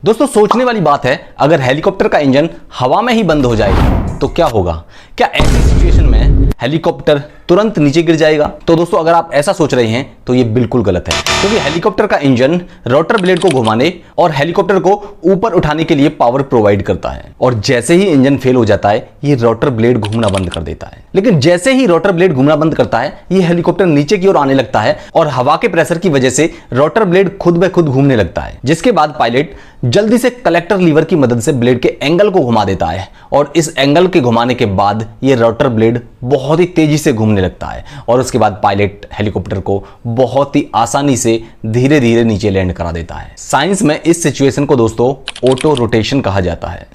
दोस्तों सोचने वाली बात है, अगर हेलीकॉप्टर का इंजन हवा में ही बंद हो जाए तो क्या होगा। क्या ऐसी सिचुएशन में हेलीकॉप्टर तुरंत नीचे गिर जाएगा? तो दोस्तों अगर आप ऐसा सोच रहे हैं तो ये बिल्कुल गलत है, क्योंकि हेलीकॉप्टर का इंजन रोटर ब्लेड को घुमाने और हेलीकॉप्टर को ऊपर उठाने के लिए पावर प्रोवाइड करता है। और जैसे ही इंजन फेल हो जाता है ये रोटर ब्लेड घूमना बंद कर देता है। लेकिन जैसे ही रोटर ब्लेड घूमना बंद करता है ये हेलीकॉप्टर नीचे की ओर आने लगता है और हवा के प्रेशर की वजह से रोटर ब्लेड खुद ब खुद घूमने लगता है, जिसके बाद पायलट जल्दी से कलेक्टर लीवर की मदद से ब्लेड के एंगल को घुमा देता है और इस एंगल के घुमाने के बाद ये रोटर ब्लेड बहुत ही तेजी से घूमने लगता है और उसके बाद पायलट हेलीकॉप्टर को बहुत ही आसानी से धीरे धीरे नीचे लैंड करा देता है। साइंस में इस सिचुएशन को दोस्तों ऑटो रोटेशन कहा जाता है।